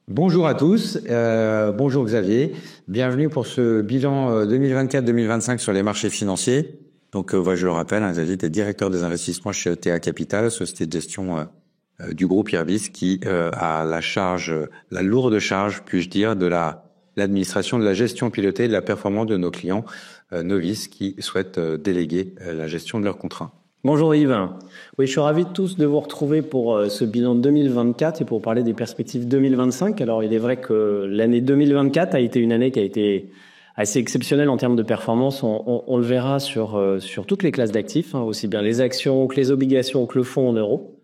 Bonjour à tous, bonjour Xavier, bienvenue pour ce bilan 2024-2025 sur les marchés financiers. Donc je le rappelle, Xavier est directeur des investissements chez ETA Capital, société de gestion du groupe Irbis qui a la lourde charge, puis-je dire, de l'administration de la gestion pilotée et de la performance de nos clients novices qui souhaitent déléguer la gestion de leurs contrats. Bonjour Yves. Oui, je suis ravi de vous retrouver pour ce bilan 2024 et pour parler des perspectives 2025. Alors, il est vrai que l'année 2024 a été une année qui a été assez exceptionnelle en termes de performance. On le verra sur toutes les classes d'actifs, aussi bien les actions que les obligations que le fonds en euros.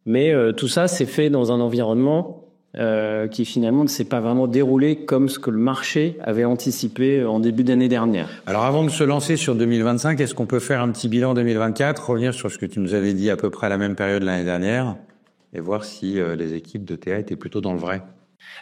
Mais tout ça s'est fait dans un environnement qui finalement ne s'est pas vraiment déroulé comme ce que le marché avait anticipé en début d'année dernière. Alors avant de se lancer sur 2025, est-ce qu'on peut faire un petit bilan 2024, revenir sur ce que tu nous avais dit à peu près à la même période l'année dernière et voir si les équipes de TA étaient plutôt dans le vrai?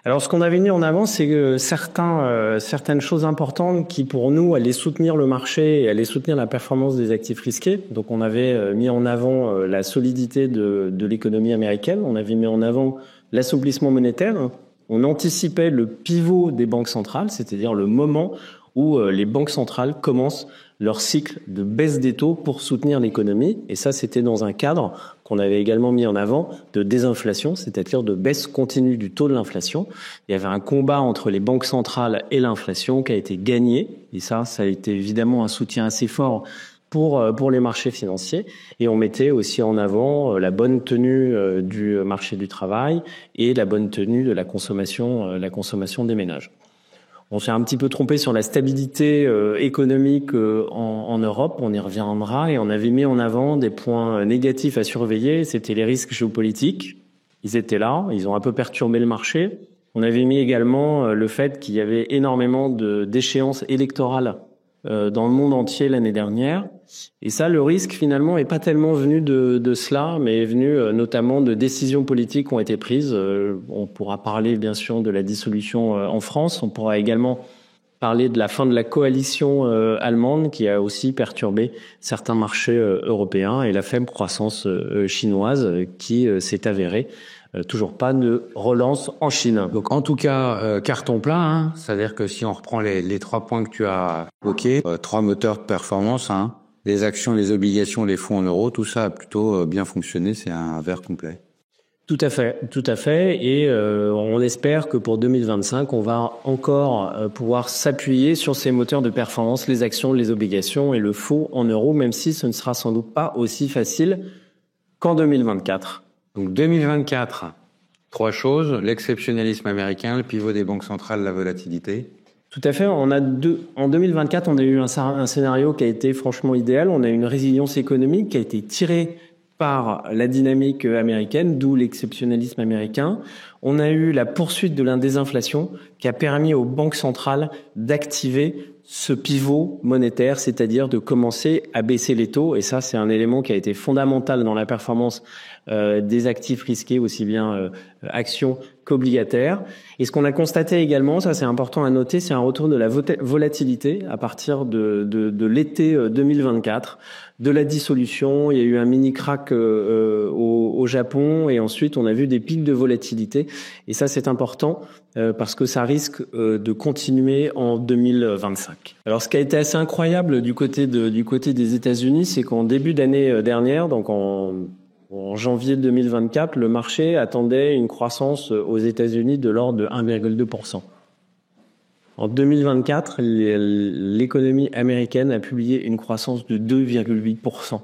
Alors ce qu'on avait mis en avant, c'est que certaines choses importantes qui pour nous allaient soutenir le marché et allaient soutenir la performance des actifs risqués. Donc on avait mis en avant la solidité de l'économie américaine, on avait mis en avant l'assouplissement monétaire, on anticipait le pivot des banques centrales, c'est-à-dire le moment où les banques centrales commencent leur cycle de baisse des taux pour soutenir l'économie. Et ça, c'était dans un cadre qu'on avait également mis en avant de désinflation, c'est-à-dire de baisse continue du taux de l'inflation. Il y avait un combat entre les banques centrales et l'inflation qui a été gagné. Et ça a été évidemment un soutien assez fort pour les marchés financiers. Et on mettait aussi en avant la bonne tenue du marché du travail et la bonne tenue de la consommation des ménages. On s'est un petit peu trompé sur la stabilité économique en Europe, on y reviendra, et on avait mis en avant des points négatifs à surveiller, c'était les risques géopolitiques. Ils étaient là, ils ont un peu perturbé le marché. On avait mis également le fait qu'il y avait énormément d'échéances électorales dans le monde entier l'année dernière. Et ça, le risque finalement est pas tellement venu de cela, mais est venu notamment de décisions politiques qui ont été prises. On pourra parler bien sûr de la dissolution en France. On pourra également parler de la fin de la coalition allemande qui a aussi perturbé certains marchés européens et la faible croissance chinoise qui s'est avérée. Toujours pas de relance en Chine. Donc en tout cas, carton plein, c'est-à-dire que si on reprend les 3 points que tu as évoqués, 3 moteurs de performance, les actions, les obligations, les fonds en euros, tout ça a plutôt bien fonctionné, c'est un verre complet. Tout à fait. Et on espère que pour 2025, on va encore pouvoir s'appuyer sur ces moteurs de performance, les actions, les obligations et le fonds en euros, même si ce ne sera sans doute pas aussi facile qu'en 2024. Donc 2024, 3 choses, l'exceptionnalisme américain, le pivot des banques centrales, la volatilité. Tout à fait. En 2024, on a eu un scénario qui a été franchement idéal. On a eu une résilience économique qui a été tirée par la dynamique américaine, d'où l'exceptionnalisme américain. On a eu la poursuite de la désinflation qui a permis aux banques centrales d'activer ce pivot monétaire, c'est-à-dire de commencer à baisser les taux. Et ça, c'est un élément qui a été fondamental dans la performance des actifs risqués, aussi bien actions qu'obligataires. Et ce qu'on a constaté également, ça c'est important à noter, c'est un retour de la volatilité à partir de l'été 2024, de la dissolution. Il y a eu un mini crack au Japon et ensuite on a vu des pics de volatilité. Et ça c'est important parce que ça risque de continuer en 2025. Alors ce qui a été assez incroyable du côté des États-Unis, c'est qu'en début d'année dernière, donc en janvier 2024, le marché attendait une croissance aux États-Unis de l'ordre de 1,2%. En 2024, l'économie américaine a publié une croissance de 2,8%.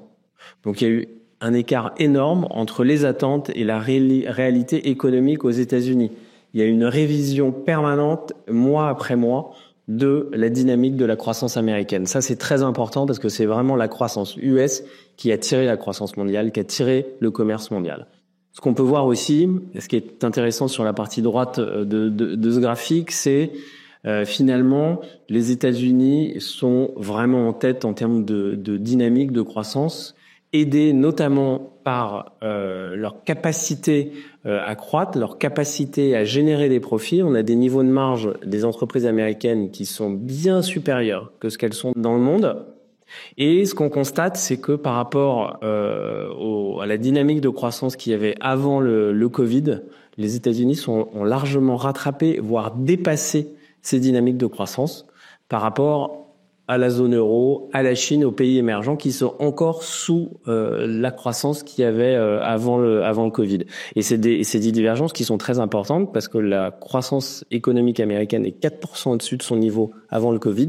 Donc il y a eu un écart énorme entre les attentes et la réalité économique aux États-Unis. Il y a une révision permanente, mois après mois, de la dynamique de la croissance américaine. Ça, c'est très important parce que c'est vraiment la croissance US qui a tiré la croissance mondiale, qui a tiré le commerce mondial. Ce qu'on peut voir aussi, et ce qui est intéressant sur la partie droite de ce graphique, c'est finalement les États-Unis sont vraiment en tête en termes de dynamique de croissance, aidés notamment par leur capacité à croître, leur capacité à générer des profits. On a des niveaux de marge des entreprises américaines qui sont bien supérieurs que ce qu'elles sont dans le monde. Et ce qu'on constate, c'est que par rapport à la dynamique de croissance qu'il y avait avant le Covid, les États-Unis ont largement rattrapé, voire dépassé ces dynamiques de croissance par rapport à la zone euro, à la Chine, aux pays émergents qui sont encore sous la croissance qu'il y avait avant le Covid. Et c'est des divergences qui sont très importantes parce que la croissance économique américaine est 4% au-dessus de son niveau avant le Covid,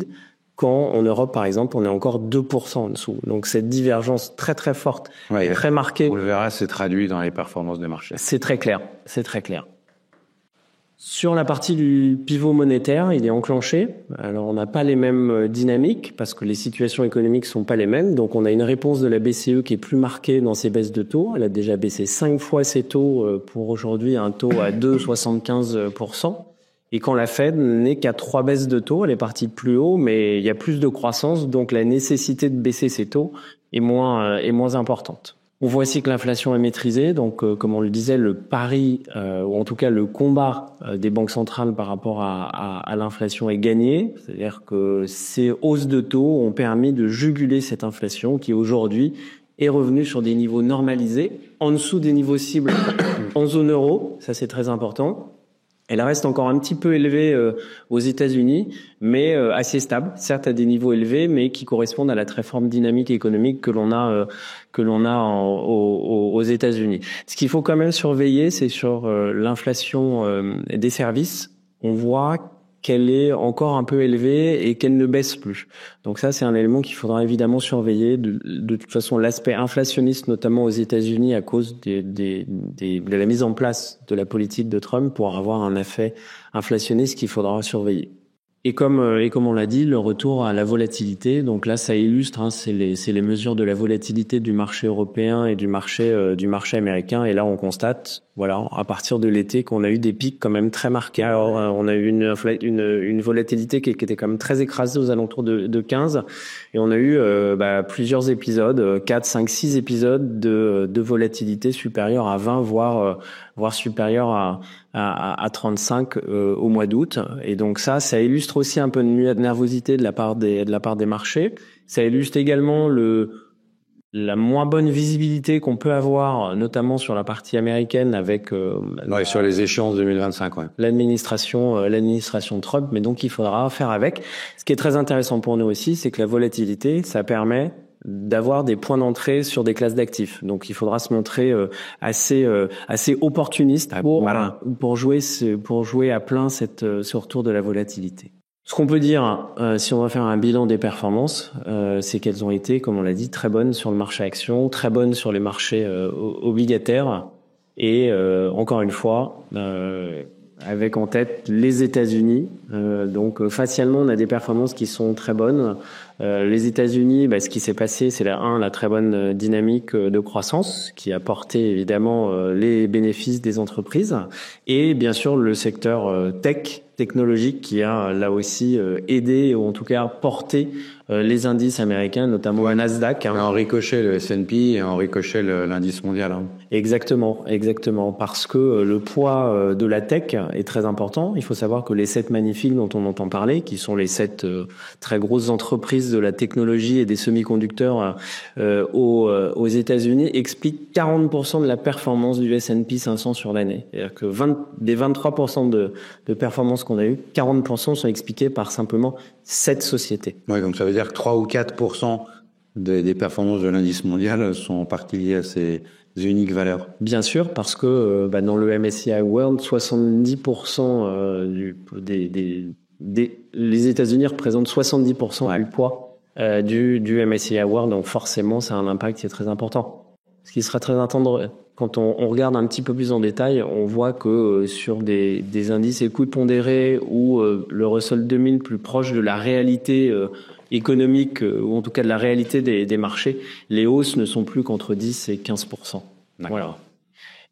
quand en Europe, par exemple, on est encore 2% en dessous. Donc cette divergence très très forte, très marquée. On le verra, c'est traduit dans les performances des marchés. C'est très clair, c'est très clair. Sur la partie du pivot monétaire, il est enclenché. Alors, on n'a pas les mêmes dynamiques parce que les situations économiques sont pas les mêmes. Donc, on a une réponse de la BCE qui est plus marquée dans ses baisses de taux. Elle a déjà baissé 5 fois ses taux pour aujourd'hui un taux à 2,75%. Et quand la Fed n'est qu'à 3 baisses de taux, elle est partie de plus haut, mais il y a plus de croissance. Donc, la nécessité de baisser ses taux est moins importante. On voit aussi que l'inflation est maîtrisée, donc comme on le disait, le pari, ou en tout cas le combat des banques centrales par rapport à l'inflation est gagné. C'est-à-dire que ces hausses de taux ont permis de juguler cette inflation qui aujourd'hui est revenue sur des niveaux normalisés, en dessous des niveaux cibles en zone euro, ça c'est très important. Elle reste encore un petit peu élevée aux États-Unis, mais assez stable, certes à des niveaux élevés, mais qui correspondent à la très forte dynamique économique que l'on a aux États-Unis. Ce qu'il faut quand même surveiller, c'est sur l'inflation des services. On voit qu'elle est encore un peu élevée et qu'elle ne baisse plus. Donc ça, c'est un élément qu'il faudra évidemment surveiller. De toute façon, l'aspect inflationniste, notamment aux États-Unis, à cause de la mise en place de la politique de Trump, pour avoir un effet inflationniste qu'il faudra surveiller. Et comme on l'a dit, le retour à la volatilité. Donc là, ça illustre, c'est les mesures de la volatilité du marché européen et du marché américain. Et là, on constate, voilà, à partir de l'été, qu'on a eu des pics quand même très marqués. Alors, on a eu une volatilité qui était quand même très écrasée aux alentours de 15. Et on a eu plusieurs épisodes, 4, 5, 6 épisodes de volatilité supérieure à 20, voire supérieure à 35 au mois d'août. Et donc ça illustre aussi un peu de nervosité de la part des marchés. Ça illustre également la moins bonne visibilité qu'on peut avoir, notamment sur la partie américaine avec sur les échéances 2025, l'administration Trump. Mais donc il faudra faire avec. Ce qui est très intéressant pour nous aussi, c'est que la volatilité, ça permet d'avoir des points d'entrée sur des classes d'actifs. Donc il faudra se montrer assez opportuniste pour jouer à plein ce retour de la volatilité. Ce qu'on peut dire, si on va faire un bilan des performances, c'est qu'elles ont été, comme on l'a dit, très bonnes sur le marché action, très bonnes sur les marchés obligataires, et encore une fois, avec en tête les États-Unis. Donc facialement, on a des performances qui sont très bonnes. Les États-Unis, ce qui s'est passé, c'est la très bonne dynamique de croissance qui a porté évidemment les bénéfices des entreprises, et bien sûr le secteur technologique qui a là aussi aidé, ou en tout cas porté les indices américains, notamment le Nasdaq. En ricochet le S&P et en ricochet l'indice mondial. Exactement, parce que le poids de la tech est très important. Il faut savoir que les 7 magnifiques dont on entend parler, qui sont les 7 très grosses entreprises de la technologie et des semi-conducteurs aux États-Unis, expliquent 40% de la performance du S&P 500 sur l'année. C'est-à-dire que des 23% de performance qu'on a eu, 40% sont expliqués par simplement 7 sociétés. Oui, donc ça veut dire que 3 ou 4% des performances de l'indice mondial sont en partie liées à ces uniques valeurs. Bien sûr, parce que dans le MSCI World, 70% les États-Unis représentent 70% du poids du MSCI World, donc forcément, ça a un impact qui est très important. Ce qui sera très intéressant, quand on regarde un petit peu plus en détail, on voit que sur des indices écoutes pondérés ou le Russell 2000 plus proche de la réalité économique, ou en tout cas de la réalité des marchés, les hausses ne sont plus qu'entre 10 et 15%. Voilà.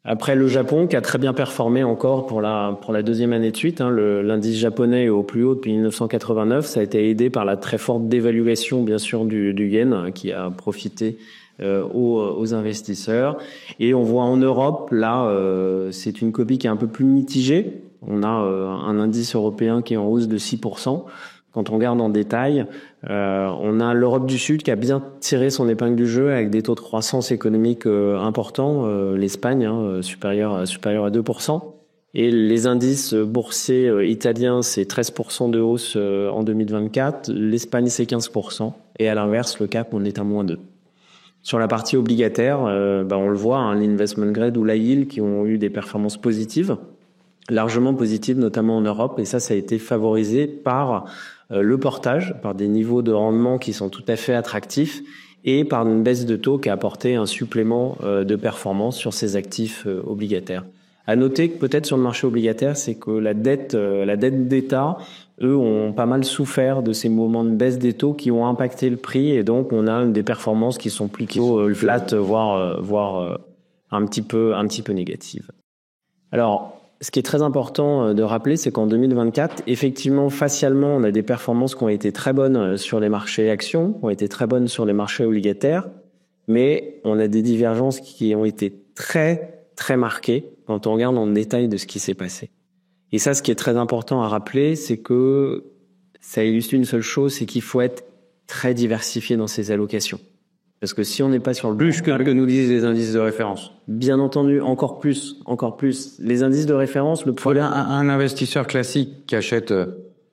Après, le Japon, qui a très bien performé encore pour la deuxième année de suite, l'indice japonais est au plus haut depuis 1989. Ça a été aidé par la très forte dévaluation, bien sûr, du yen, qui a profité aux investisseurs. Et on voit en Europe, là, c'est une copie qui est un peu plus mitigée. On a un indice européen qui est en hausse de 6%. Quand on regarde en détail, on a l'Europe du Sud qui a bien tiré son épingle du jeu avec des taux de croissance économique importants. L'Espagne, supérieur à 2%. Et les indices boursiers italiens, c'est 13% de hausse en 2024. L'Espagne, c'est 15%. Et à l'inverse, le CAC, on est à -2. Sur la partie obligataire, on le voit, hein, l'investment grade ou l'high yield qui ont eu des performances positives, largement positives, notamment en Europe. Et ça a été favorisé par le portage, par des niveaux de rendement qui sont tout à fait attractifs et par une baisse de taux qui a apporté un supplément de performance sur ces actifs obligataires. À noter que peut-être sur le marché obligataire, c'est que la dette d'État, eux, ont pas mal souffert de ces moments de baisse des taux qui ont impacté le prix, et donc on a des performances qui sont plutôt flat, voire un petit peu négatives. Alors, ce qui est très important de rappeler, c'est qu'en 2024, effectivement, facialement, on a des performances qui ont été très bonnes sur les marchés actions, qui ont été très bonnes sur les marchés obligataires, mais on a des divergences qui ont été très, très marquées quand on regarde en détail de ce qui s'est passé. Et ça, ce qui est très important à rappeler, c'est que ça illustre une seule chose, c'est qu'il faut être très diversifié dans ses allocations. Parce que si on n'est pas sur le plus que nous disent les indices de référence. Bien entendu, encore plus. Les indices de référence, un investisseur classique qui achète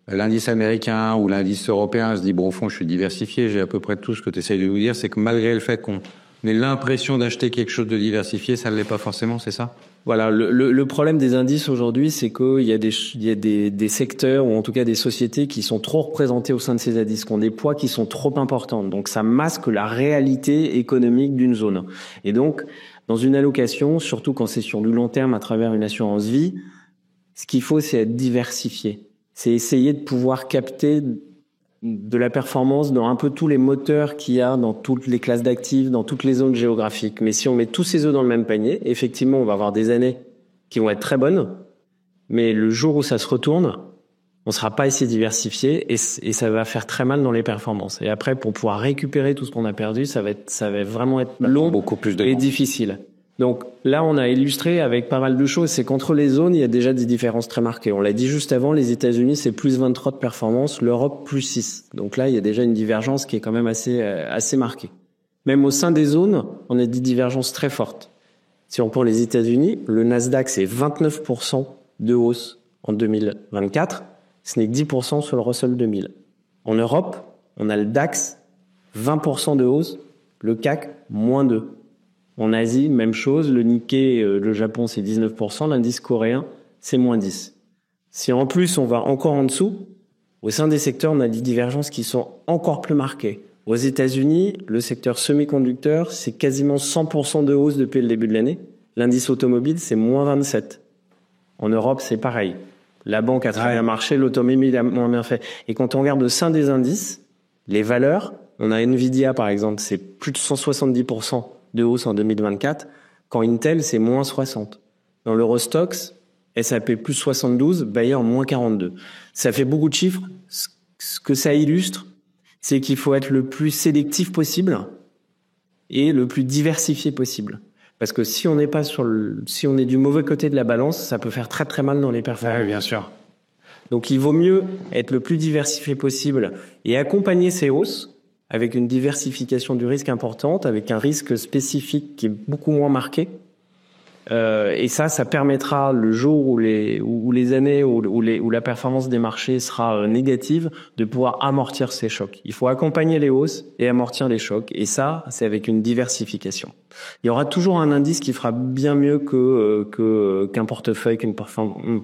l'indice américain ou l'indice européen se dit bon, au fond, je suis diversifié, j'ai à peu près tout. Ce que tu essayes de nous dire, c'est que malgré le fait qu'on ait l'impression d'acheter quelque chose de diversifié, ça ne l'est pas forcément, c'est ça? Voilà, le problème des indices aujourd'hui, c'est qu'il y a des secteurs, ou en tout cas des sociétés qui sont trop représentées au sein de ces indices, qui ont des poids qui sont trop importants. Donc ça masque la réalité économique d'une zone. Et donc, dans une allocation, surtout quand c'est sur du long terme à travers une assurance vie, ce qu'il faut, c'est être diversifié. C'est essayer de pouvoir capter de la performance dans un peu tous les moteurs qu'il y a dans toutes les classes d'actifs, dans toutes les zones géographiques. Mais si on met tous ces œufs dans le même panier, effectivement, on va avoir des années qui vont être très bonnes, mais le jour où ça se retourne, on sera pas assez diversifié et ça va faire très mal dans les performances. Et après, pour pouvoir récupérer tout ce qu'on a perdu, ça va vraiment être long, beaucoup plus et difficile. Donc là, on a illustré avec pas mal de choses. C'est qu'entre les zones, il y a déjà des différences très marquées. On l'a dit juste avant, les États-Unis, c'est plus 23 de performance, l'Europe plus 6. Donc là, il y a déjà une divergence qui est quand même assez marquée. Même au sein des zones, on a des divergences très fortes. Si on prend les États-Unis, le Nasdaq, c'est 29% de hausse en 2024. Ce n'est que 10% sur le Russell 2000. En Europe, on a le DAX, 20% de hausse, le CAC, -2. En Asie, même chose, le Nikkei, le Japon, c'est 19%, l'indice coréen, c'est -10. Si en plus, on va encore en dessous, au sein des secteurs, on a des divergences qui sont encore plus marquées. Aux États-Unis, le secteur semi-conducteur, c'est quasiment 100% de hausse depuis le début de l'année. L'indice automobile, c'est -27. En Europe, c'est pareil. La banque a très bien marché, l'automobile a moins bien fait. Et quand on regarde au sein des indices, les valeurs, on a Nvidia, par exemple, c'est plus de 170% de hausse en 2024, quand Intel, c'est -60. Dans l'Eurostoxx, SAP plus 72, Bayer -42. Ça fait beaucoup de chiffres. Ce que ça illustre, c'est qu'il faut être le plus sélectif possible et le plus diversifié possible. Parce que si on n'est pas si on est du mauvais côté de la balance, ça peut faire très très mal dans les performances. Oui, bien sûr. Donc il vaut mieux être le plus diversifié possible et accompagner ces hausses avec une diversification du risque importante, avec un risque spécifique qui est beaucoup moins marqué. Et ça permettra le jour où les années où la performance des marchés sera négative, de pouvoir amortir ces chocs. Il faut accompagner les hausses et amortir les chocs. Et ça, c'est avec une diversification. Il y aura toujours un indice qui fera bien mieux qu'un portefeuille, une performance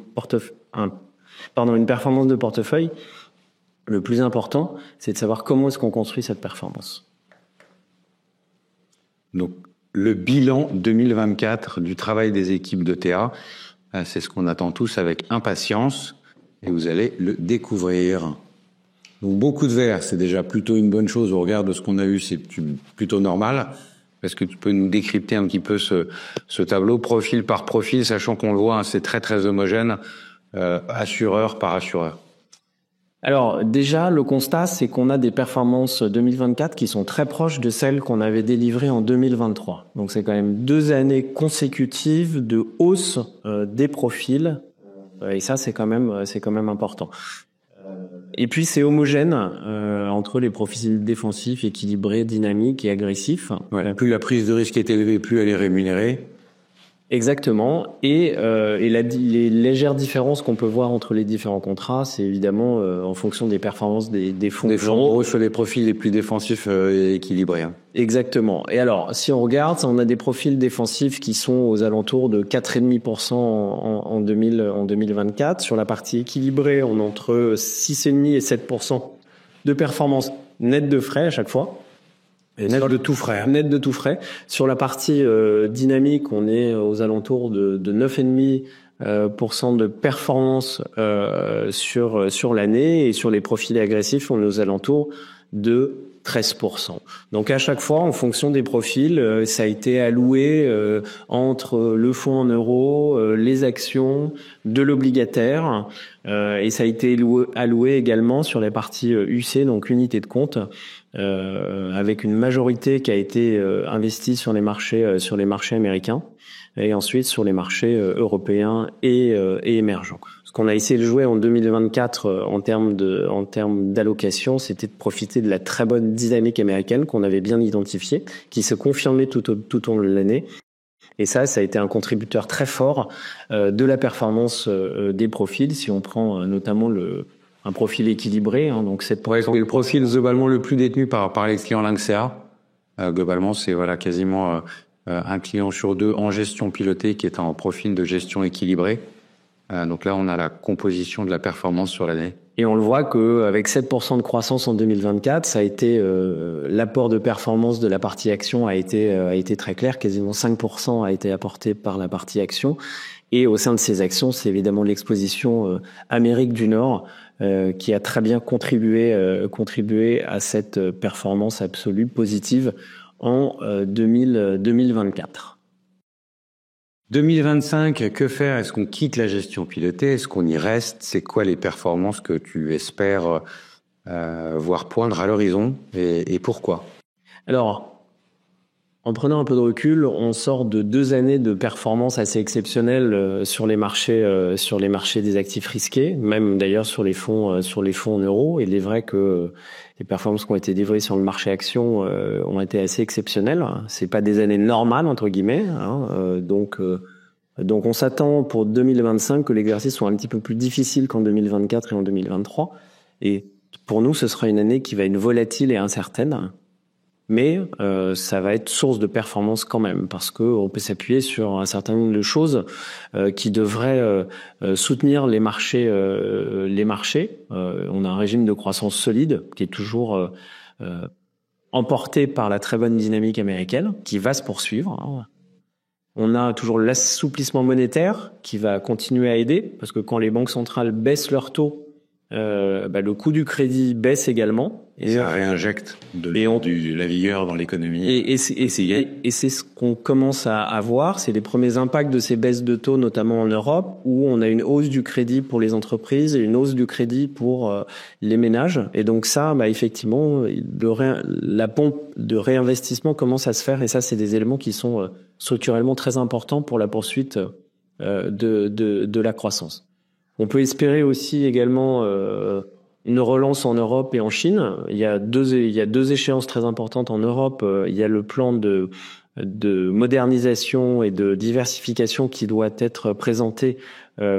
de portefeuille. Le plus important, c'est de savoir comment est-ce qu'on construit cette performance. Donc, le bilan 2024 du travail des équipes d'ETA, c'est ce qu'on attend tous avec impatience et vous allez le découvrir. Donc, beaucoup de verts, c'est déjà plutôt une bonne chose. Au regard de ce qu'on a eu, c'est plutôt normal. Est-ce que tu peux nous décrypter un petit peu ce tableau, profil par profil, sachant qu'on le voit, hein, c'est très très homogène, assureur par assureur? Alors déjà, le constat, c'est qu'on a des performances 2024 qui sont très proches de celles qu'on avait délivrées en 2023. Donc c'est quand même 2 années consécutives de hausse des profils, et ça c'est quand même important. Et puis c'est homogène entre les profils défensifs, équilibrés, dynamiques et agressifs. Ouais, plus la prise de risque est élevée, plus elle est rémunérée. Exactement. Et les légères différences qu'on peut voir entre les différents contrats, c'est évidemment en fonction des performances des fonds. Des fonds gros sur les profils les plus défensifs et équilibrés. Hein. Exactement. Et alors, si on regarde, on a des profils défensifs qui sont aux alentours de 4,5% en 2024. Sur la partie équilibrée, on est entre 6,5 et 7% de performance nette de frais à chaque fois. Et net de tout frais. Net de tout frais. Sur la partie dynamique, on est aux alentours de 9,5% de performance sur l'année, et sur les profils agressifs, on est aux alentours de 13%. Donc à chaque fois, en fonction des profils, ça a été alloué entre le fonds en euros, les actions, de l'obligataire, et ça a été alloué également sur la partie UC, donc unité de compte, avec une majorité qui a été investie sur les marchés américains, et ensuite sur les marchés européens et émergents. Ce qu'on a essayé de jouer en 2024 en termes d'allocation, c'était de profiter de la très bonne dynamique américaine qu'on avait bien identifiée, qui se confirmait tout au long de l'année. Et ça a été un contributeur très fort de la performance des profils. Si on prend notamment un profil équilibré, hein, donc le profil globalement le plus détenu par les clients Lynxea. Globalement, c'est quasiment un client sur deux en gestion pilotée qui est en profil de gestion équilibrée. Donc là, on a la composition de la performance sur l'année. Et on le voit qu'avec 7% de croissance en 2024, ça a été l'apport de performance de la partie action a été très clair. Quasiment 5% a été apporté par la partie action. Et au sein de ces actions, c'est évidemment l'exposition Amérique du Nord qui a très bien contribué à cette performance absolue positive en 2024. 2025, que faire? Est-ce qu'on quitte la gestion pilotée? Est-ce qu'on y reste? C'est quoi les performances que tu espères voir poindre à l'horizon et pourquoi? Alors, en prenant un peu de recul, on sort de 2 années de performances assez exceptionnelles sur les marchés des actifs risqués, même d'ailleurs sur les fonds en euros. Et il est vrai que les performances qui ont été livrées sur le marché action ont été assez exceptionnelles. C'est pas des années normales entre guillemets, hein, donc on s'attend pour 2025 que l'exercice soit un petit peu plus difficile qu'en 2024 et en 2023. Et pour nous, ce sera une année qui va être volatile et incertaine. Mais ça va être source de performance quand même, parce que on peut s'appuyer sur un certain nombre de choses qui devraient soutenir les marchés. On a un régime de croissance solide qui est toujours emporté par la très bonne dynamique américaine, qui va se poursuivre. On a toujours l'assouplissement monétaire qui va continuer à aider, parce que quand les banques centrales baissent leurs taux, le coût du crédit baisse également. Et ça réinjecte la vigueur dans l'économie. Et c'est ce qu'on commence à voir, c'est les premiers impacts de ces baisses de taux, notamment en Europe, où on a une hausse du crédit pour les entreprises et une hausse du crédit pour les ménages. Et donc ça, effectivement, la pompe de réinvestissement commence à se faire, et ça, c'est des éléments qui sont structurellement très importants pour la poursuite de la croissance. On peut espérer aussi également une relance en Europe et en Chine. Il y a deux échéances très importantes en Europe. Il y a le plan de modernisation et de diversification qui doit être présenté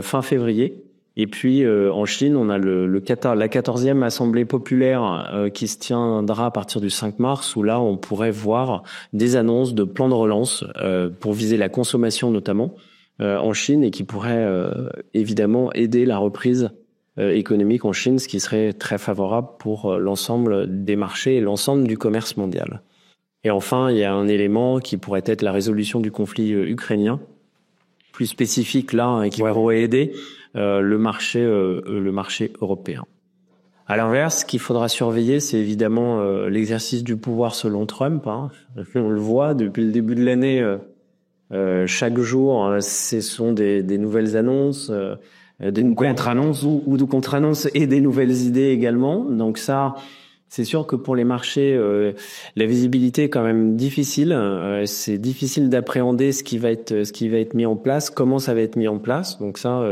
fin février. Et puis en Chine, on a la 14e Assemblée populaire qui se tiendra à partir du 5 mars, où là, on pourrait voir des annonces de plans de relance pour viser la consommation notamment en Chine, et qui pourrait évidemment aider la reprise économique en Chine, ce qui serait très favorable pour l'ensemble des marchés et l'ensemble du commerce mondial. Et enfin, il y a un élément qui pourrait être la résolution du conflit ukrainien, plus spécifique là, et qui pourrait aider le marché européen. À l'inverse, ce qu'il faudra surveiller, c'est évidemment l'exercice du pouvoir selon Trump. On le voit depuis le début de l'année. Chaque jour, ce sont des nouvelles annonces, des contre-annonces ou de contre-annonces, et des nouvelles idées également. Donc ça, c'est sûr que pour les marchés, la visibilité est quand même difficile. C'est difficile d'appréhender ce qui va être mis en place, comment ça va être mis en place. Donc ça,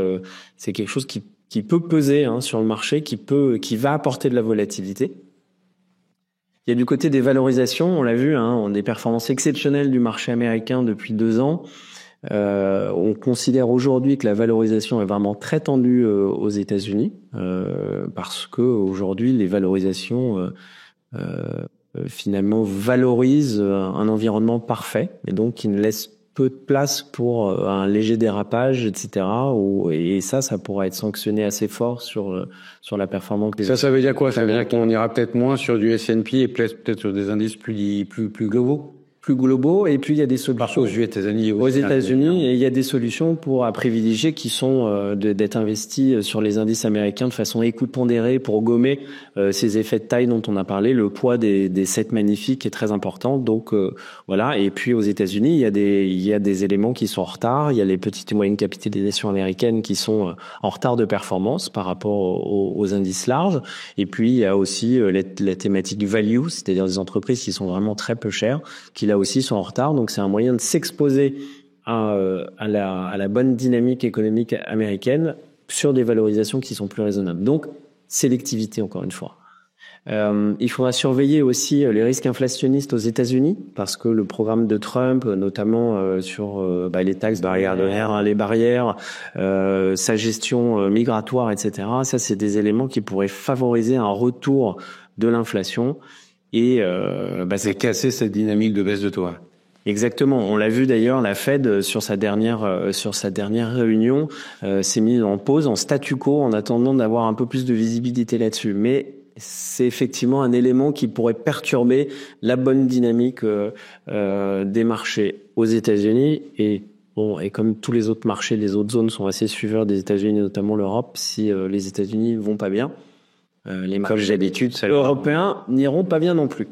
c'est quelque chose qui peut peser sur le marché, qui va apporter de la volatilité. Il y a du côté des valorisations, on l'a vu, des performances exceptionnelles du marché américain depuis 2 ans. On considère aujourd'hui que la valorisation est vraiment très tendue aux États-Unis parce que aujourd'hui les valorisations finalement valorisent un environnement parfait et donc qui ne laisse peu de place pour un léger dérapage, etc. Et ça pourrait être sanctionné assez fort sur la performance. Ça veut dire quoi? Ça veut dire qu'on ira peut-être moins sur du S&P et peut-être sur des indices plus globaux? Plus globaux, et puis il y a des solutions aux États-Unis et il y a des solutions à privilégier qui sont d'être investis sur les indices américains de façon écoute pondérée pour gommer ces effets de taille dont on a parlé. Le poids des 7 magnifiques est très important, donc voilà. Et puis aux États-Unis, il y a des éléments qui sont en retard. Il y a les petites et moyennes capitalisations américaines qui sont en retard de performance par rapport aux indices larges. Et puis il y a aussi la thématique value, c'est-à-dire des entreprises qui sont vraiment très peu chères, qui là aussi sont en retard. Donc c'est un moyen de s'exposer à la bonne dynamique économique américaine sur des valorisations qui sont plus raisonnables. Donc sélectivité encore une fois. Il faudra surveiller aussi les risques inflationnistes aux États-Unis parce que le programme de Trump, notamment sur les taxes barrières de l'air, les barrières, sa gestion migratoire, etc. Ça, c'est des éléments qui pourraient favoriser un retour de l'inflation. Et c'est casser cette dynamique de baisse de taux. Exactement. On l'a vu d'ailleurs, la Fed sur sa dernière réunion s'est mise en pause, en statu quo, en attendant d'avoir un peu plus de visibilité là-dessus. Mais c'est effectivement un élément qui pourrait perturber la bonne dynamique des marchés aux États-Unis et comme tous les autres marchés, les autres zones sont assez suiveurs des États-Unis, notamment l'Europe. Si les États-Unis vont pas bien, les marchés européens n'iront pas bien non plus.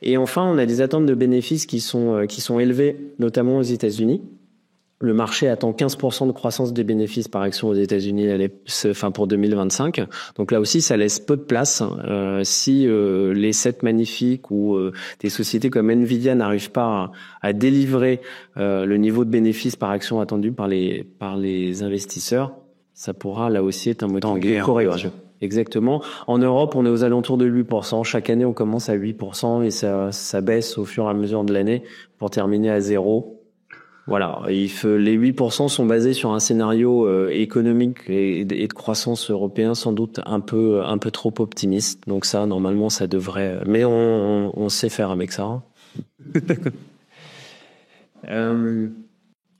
Et enfin, on a des attentes de bénéfices qui sont élevées, notamment aux États-Unis. Le marché attend 15% de croissance des bénéfices par action aux États-Unis pour 2025. Donc là aussi, ça laisse peu de place. Si les 7 magnifiques ou des sociétés comme Nvidia n'arrivent pas à délivrer le niveau de bénéfices par action attendu par les investisseurs, ça pourra là aussi être un motif de correction. Exactement. En Europe, on est aux alentours de 8%. Chaque année, on commence à 8% et ça baisse au fur et à mesure de l'année pour terminer à 0. Voilà. Les 8% sont basés sur un scénario économique et de croissance européen sans doute un peu trop optimiste. Donc ça, normalement, ça devrait. Mais on sait faire avec ça.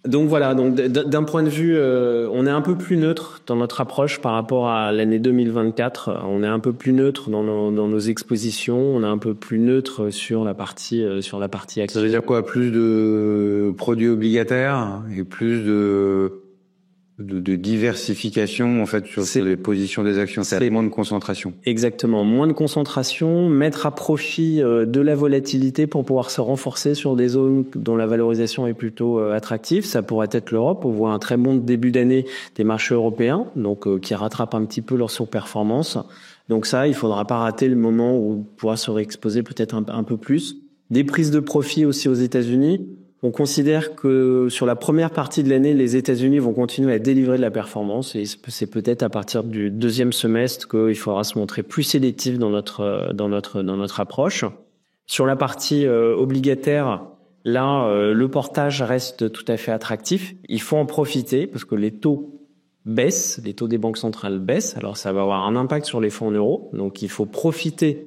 Donc voilà, donc d'un point de vue, on est un peu plus neutre dans notre approche par rapport à l'année 2024. On est un peu plus neutre dans nos expositions. On est un peu plus neutre sur la partie action. Ça veut dire quoi? Plus de produits obligataires et plus de diversification en fait sur les positions des actions, c'est moins de concentration. Exactement, moins de concentration, mettre à profit de la volatilité pour pouvoir se renforcer sur des zones dont la valorisation est plutôt attractive. Ça pourrait être l'Europe. On voit un très bon début d'année des marchés européens, donc qui rattrapent un petit peu leur surperformance. Donc ça, il faudra pas rater le moment où pouvoir se réexposer peut-être un peu plus. Des prises de profit aussi aux États-Unis. On considère que sur la première partie de l'année, les États-Unis vont continuer à délivrer de la performance et c'est peut-être à partir du deuxième semestre qu'il faudra se montrer plus sélectif dans notre approche. Sur la partie obligataire, là, le portage reste tout à fait attractif. Il faut en profiter parce que les taux baissent, les taux des banques centrales baissent. Alors ça va avoir un impact sur les fonds en euros. Donc il faut profiter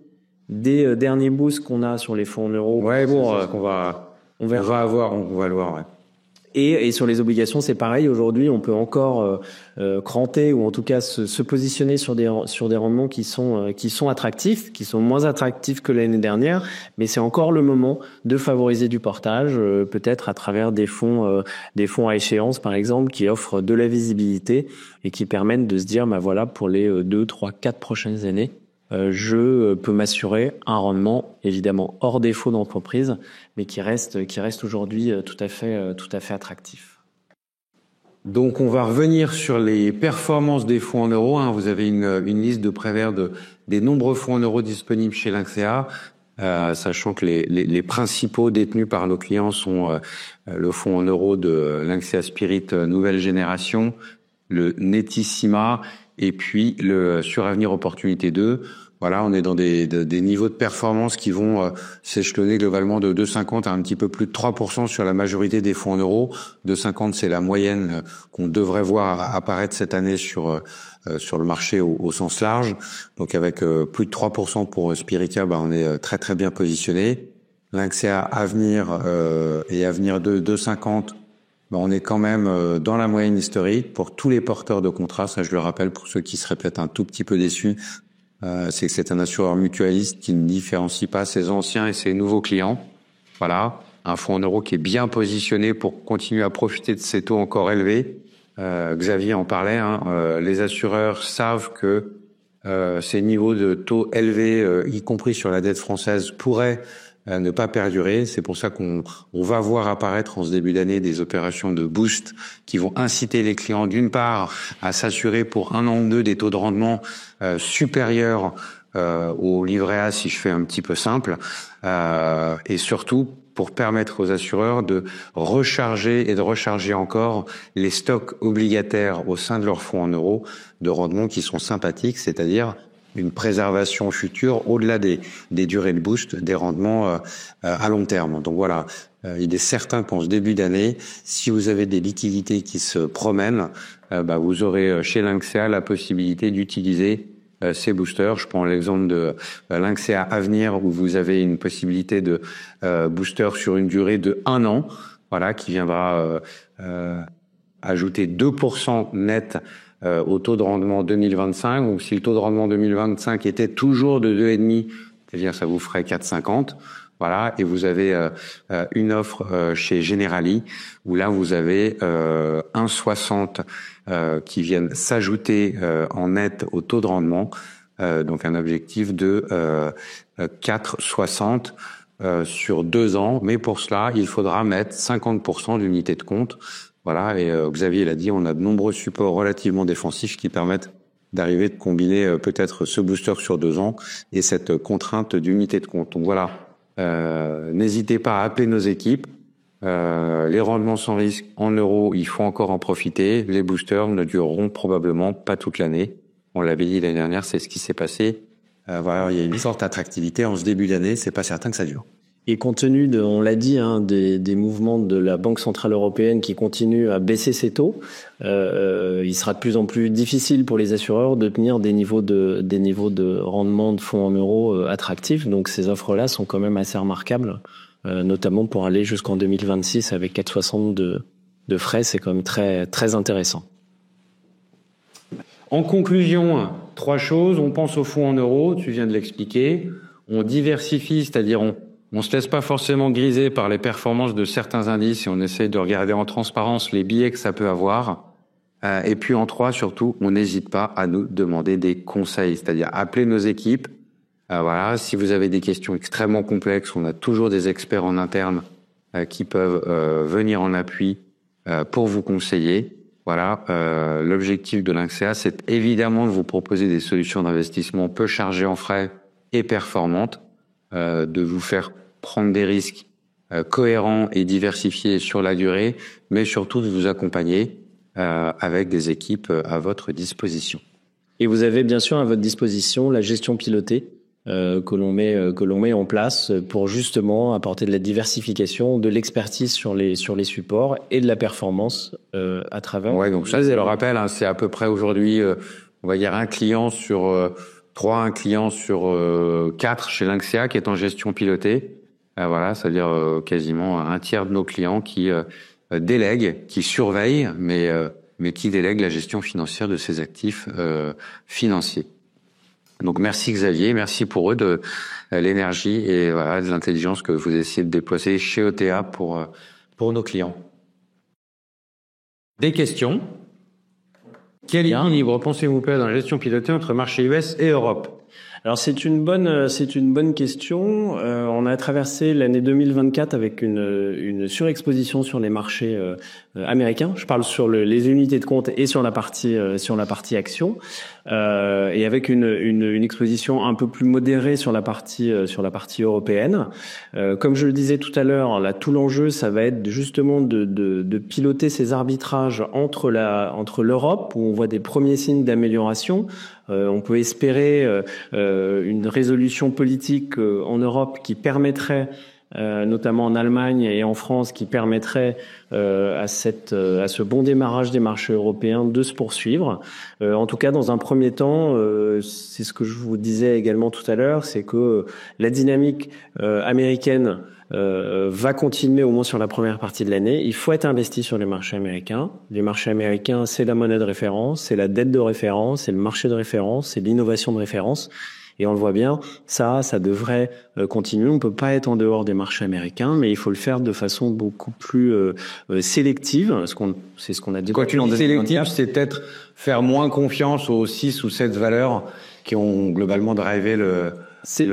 des derniers boosts qu'on a sur les fonds en euros. Ouais, on va le voir, ouais. Et sur les obligations, c'est pareil. Aujourd'hui, on peut encore cranter ou en tout cas se positionner sur des rendements qui sont attractifs, qui sont moins attractifs que l'année dernière, mais c'est encore le moment de favoriser du portage, peut-être à travers des fonds à échéance par exemple, qui offrent de la visibilité et qui permettent de se dire, voilà, pour les 2, 3, 4 prochaines années, je peux m'assurer un rendement évidemment hors défaut d'entreprise, mais qui reste aujourd'hui tout à fait attractif. Donc on va revenir sur les performances des fonds en euros. Vous avez une liste de Prévert des nombreux fonds en euros disponibles chez Lynxea, sachant que les principaux détenus par nos clients sont le fonds en euros de Lynxea Spirit nouvelle génération, le Netissima et puis le Suravenir Opportunité 2. Voilà, on est dans des niveaux de performance qui vont s'échelonner globalement de 2,50 à un petit peu plus de 3% sur la majorité des fonds en euros. 2,50, c'est la moyenne qu'on devrait voir apparaître cette année sur le marché au sens large. Donc avec plus de 3% pour Spiritia, on est très très bien positionné. Lynxea Avenir et Avenir 2, 2,50. On est quand même dans la moyenne historique pour tous les porteurs de contrats. Ça, je le rappelle pour ceux qui seraient peut-être un tout petit peu déçus. C'est que c'est un assureur mutualiste qui ne différencie pas ses anciens et ses nouveaux clients. Voilà, un fonds en euros qui est bien positionné pour continuer à profiter de ces taux encore élevés. Xavier en parlait, les assureurs savent que ces niveaux de taux élevés, y compris sur la dette française, pourraient ne pas perdurer. C'est pour ça qu'on va voir apparaître en ce début d'année des opérations de boost qui vont inciter les clients d'une part à s'assurer pour 1 an ou 2 des taux de rendement supérieurs au livret A, si je fais un petit peu simple, et surtout pour permettre aux assureurs de recharger et de recharger encore les stocks obligataires au sein de leurs fonds en euros de rendement qui sont sympathiques, c'est-à-dire une préservation future au-delà des durées de boost, des rendements à long terme. Donc voilà, il est certain qu'en ce début d'année, si vous avez des liquidités qui se promènent, vous aurez chez Lynxea la possibilité d'utiliser ces boosters. Je prends l'exemple de Lynxea Avenir où vous avez une possibilité de booster sur une durée de 1 an, voilà, qui viendra ajouter 2% net au taux de rendement 2025, ou si le taux de rendement 2025 était toujours de 2,5, c'est-à-dire ça vous ferait 4,50. Voilà, et vous avez une offre chez Generali où là vous avez 1,60 qui viennent s'ajouter en net au taux de rendement, donc un objectif de 4,60 sur 2 ans. Mais pour cela, il faudra mettre 50% d'unités de compte. Voilà, et Xavier l'a dit, on a de nombreux supports relativement défensifs qui permettent d'arriver de combiner peut-être ce booster sur 2 ans et cette contrainte d'unité de compte. Donc voilà, n'hésitez pas à appeler nos équipes. Les rendements sans risque en euros, il faut encore en profiter. Les boosters ne dureront probablement pas toute l'année. On l'avait dit l'année dernière, c'est ce qui s'est passé. Voilà, il y a une forte attractivité en ce début d'année, c'est pas certain que ça dure. Et compte tenu de, on l'a dit, des mouvements de la Banque Centrale Européenne qui continuent à baisser ses taux, il sera de plus en plus difficile pour les assureurs de tenir des niveaux de rendement de fonds en euros attractifs. Donc ces offres-là sont quand même assez remarquables, notamment pour aller jusqu'en 2026 avec 4,60 de frais. C'est quand même très, très intéressant. En conclusion, 3 choses. On pense aux fonds en euros, tu viens de l'expliquer. On diversifie, c'est-à-dire on se laisse pas forcément griser par les performances de certains indices et on essaye de regarder en transparence les biais que ça peut avoir. Et puis en 3, surtout, on n'hésite pas à nous demander des conseils, c'est-à-dire appeler nos équipes. Voilà, si vous avez des questions extrêmement complexes, on a toujours des experts en interne qui peuvent venir en appui pour vous conseiller. Voilà, l'objectif de Lynxea, c'est évidemment de vous proposer des solutions d'investissement peu chargées en frais et performantes, de vous faire prendre des risques cohérents et diversifiés sur la durée, mais surtout de vous accompagner avec des équipes à votre disposition. Et vous avez bien sûr à votre disposition la gestion pilotée que l'on met en place pour justement apporter de la diversification, de l'expertise sur les supports et de la performance à travers. Ouais, donc ça, je le rappelle, c'est à peu près aujourd'hui, on va dire un client sur 3, un client sur 4 chez Lynxea qui est en gestion pilotée. Voilà, c'est-à-dire quasiment un tiers de nos clients qui délèguent, qui surveillent, mais qui délèguent la gestion financière de ces actifs financiers. Donc merci Xavier, merci pour eux de l'énergie et voilà, de l'intelligence que vous essayez de déployer chez ETA pour nos clients. Des questions? Quel équilibre pensez-vous faire dans la gestion pilotée entre marché US et Europe? Alors c'est une bonne question. On a traversé l'année 2024 avec une surexposition sur les marchés américains. Je parle sur les unités de compte et sur la partie action, et avec une exposition un peu plus modérée sur la partie européenne. Comme je le disais tout à l'heure, là tout l'enjeu ça va être justement de piloter ces arbitrages entre l'Europe où on voit des premiers signes d'amélioration. On peut espérer une résolution politique en Europe qui permettrait, notamment en Allemagne et en France, qui permettrait à ce bon démarrage des marchés européens de se poursuivre. En tout cas, dans un premier temps, c'est ce que je vous disais également tout à l'heure, c'est que la dynamique américaine va continuer au moins sur la première partie de l'année. Il faut être investi sur les marchés américains. Les marchés américains, c'est la monnaie de référence, c'est la dette de référence, c'est le marché de référence, c'est l'innovation de référence. Et on le voit bien, ça devrait continuer. On ne peut pas être en dehors des marchés américains, mais il faut le faire de façon beaucoup plus sélective. C'est ce qu'on a dit. Quand tu dis sélective, c'est peut-être faire moins confiance aux 6 ou 7 valeurs qui ont globalement drivé c'est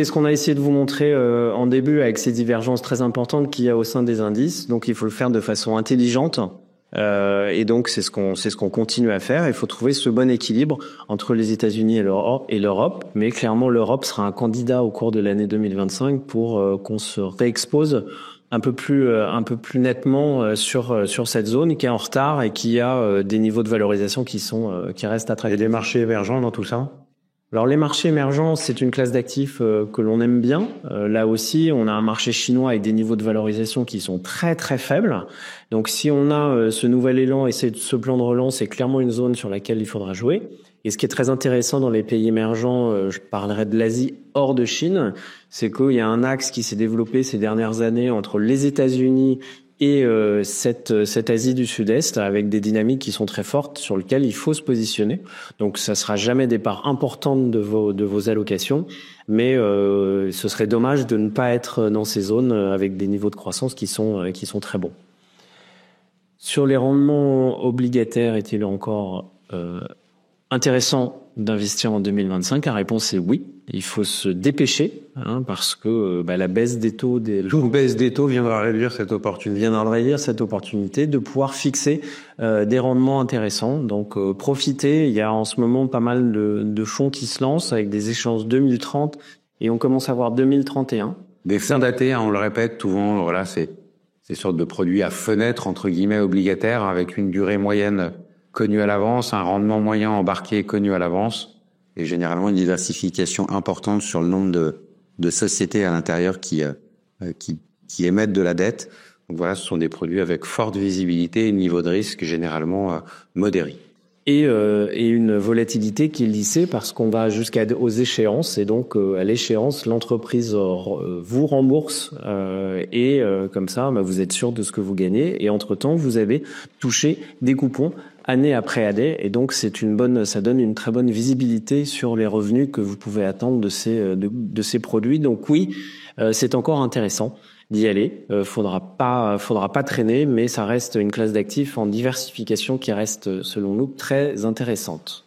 ce qu'on a essayé de vous montrer en début avec ces divergences très importantes qu'il y a au sein des indices. Donc il faut le faire de façon intelligente. Et donc c'est ce qu'on continue à faire. Il faut trouver ce bon équilibre entre les États-Unis et l'Europe. Mais clairement, l'Europe sera un candidat au cours de l'année 2025 pour qu'on se réexpose un peu plus nettement sur cette zone qui est en retard et qui a des niveaux de valorisation qui restent attractifs. Il y a des marchés émergents dans tout ça? Alors les marchés émergents, c'est une classe d'actifs que l'on aime bien. Là aussi, on a un marché chinois avec des niveaux de valorisation qui sont très très faibles. Donc si on a ce nouvel élan et ce plan de relance, c'est clairement une zone sur laquelle il faudra jouer. Et ce qui est très intéressant dans les pays émergents, je parlerai de l'Asie hors de Chine, c'est qu'il y a un axe qui s'est développé ces dernières années entre les États-Unis et cette Asie du Sud-Est avec des dynamiques qui sont très fortes sur lesquelles il faut se positionner. Donc ça sera jamais des parts importantes de vos allocations, mais ce serait dommage de ne pas être dans ces zones avec des niveaux de croissance qui sont très bons. Sur les rendements obligataires, est-il encore intéressant d'investir en 2025? La réponse est oui. Il faut se dépêcher parce que la baisse des taux viendra réduire cette opportunité. De pouvoir fixer des rendements intéressants. Donc profitez. Il y a en ce moment pas mal de fonds qui se lancent avec des échéances 2030 et on commence à voir 2031. Des fins datés, on le répète souvent. Voilà, c'est ces sortes de produits à fenêtre entre guillemets obligataires avec une durée moyenne connue à l'avance, un rendement moyen embarqué connu à l'avance. Et généralement une diversification importante sur le nombre de sociétés à l'intérieur qui émettent de la dette. Donc voilà, ce sont des produits avec forte visibilité et niveau de risque généralement modéré. Et une volatilité qui est lissée parce qu'on va jusqu'aux échéances et donc à l'échéance l'entreprise vous rembourse et comme ça vous êtes sûr de ce que vous gagnez et entre-temps vous avez touché des coupons année après année et donc ça donne une très bonne visibilité sur les revenus que vous pouvez attendre de ces produits. Donc oui, c'est encore intéressant d'y aller. Faudra pas traîner, mais ça reste une classe d'actifs en diversification qui reste, selon nous, très intéressante.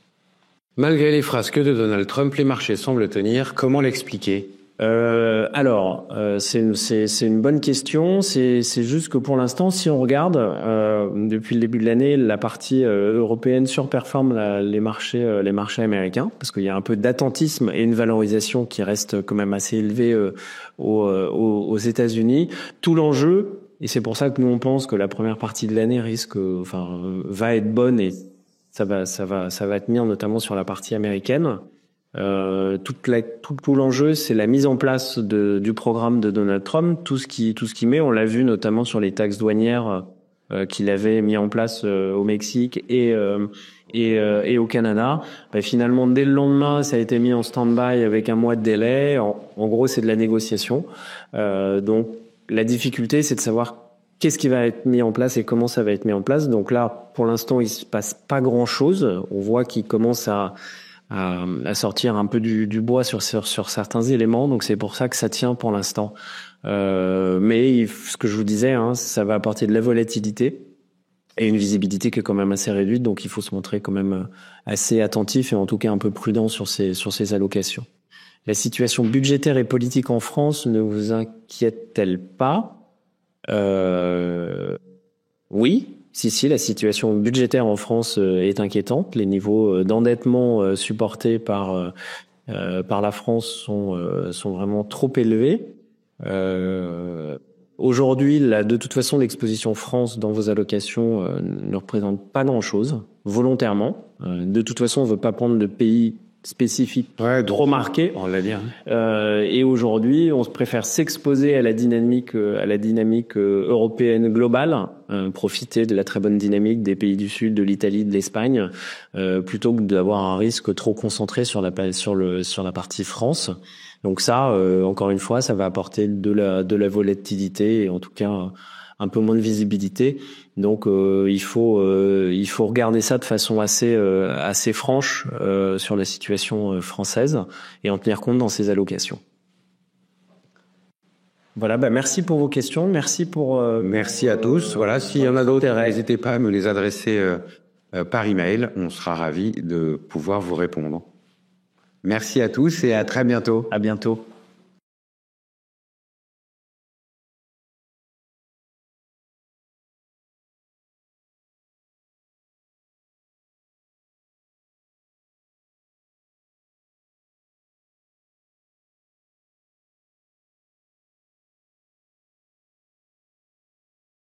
Malgré les frasques de Donald Trump, les marchés semblent tenir. Comment l'expliquer ? C'est une bonne question. C'est juste que pour l'instant, si on regarde depuis le début de l'année, la partie européenne surperforme les marchés américains parce qu'il y a un peu d'attentisme et une valorisation qui reste quand même assez élevée aux États-Unis. Tout l'enjeu, et c'est pour ça que nous on pense que la première partie de l'année va être bonne et ça va tenir notamment sur la partie américaine. Tout l'enjeu, c'est la mise en place du programme de Donald Trump, tout ce qui met, on l'a vu notamment sur les taxes douanières qu'il avait mis en place au Mexique et au Canada. Finalement, dès le lendemain, ça a été mis en stand-by avec un mois de délai. En gros, c'est de la négociation. Donc, la difficulté, c'est de savoir qu'est-ce qui va être mis en place et comment ça va être mis en place. Donc là, pour l'instant, il se passe pas grand-chose. On voit qu'il commence à sortir un peu du bois sur certains éléments, donc c'est pour ça que ça tient pour l'instant. Mais ce que je vous disais, ça va apporter de la volatilité et une visibilité qui est quand même assez réduite, donc il faut se montrer quand même assez attentif et en tout cas un peu prudent sur ces allocations. La situation budgétaire et politique en France ne vous inquiète-t-elle pas ? Oui. Si, la situation budgétaire en France est inquiétante. Les niveaux d'endettement supportés par la France sont vraiment trop élevés. Aujourd'hui, de toute façon, l'exposition France dans vos allocations ne représente pas grand-chose. volontairement. De toute façon, on veut pas prendre de pays spécifiques trop marqués. On l'a dit. Et aujourd'hui, on préfère s'exposer à la dynamique européenne globale, profiter de la très bonne dynamique des pays du Sud, de l'Italie, de l'Espagne, plutôt que d'avoir un risque trop concentré sur la partie France. Donc ça, encore une fois, ça va apporter de la volatilité et en tout cas un peu moins de visibilité. Donc il faut regarder ça de façon assez franche sur la situation française et en tenir compte dans ses allocations. Voilà, merci pour vos questions, merci à tous. Voilà, s'il y en a d'autres, n'hésitez pas à me les adresser par email, on sera ravis de pouvoir vous répondre. Merci à tous et à très bientôt. À bientôt.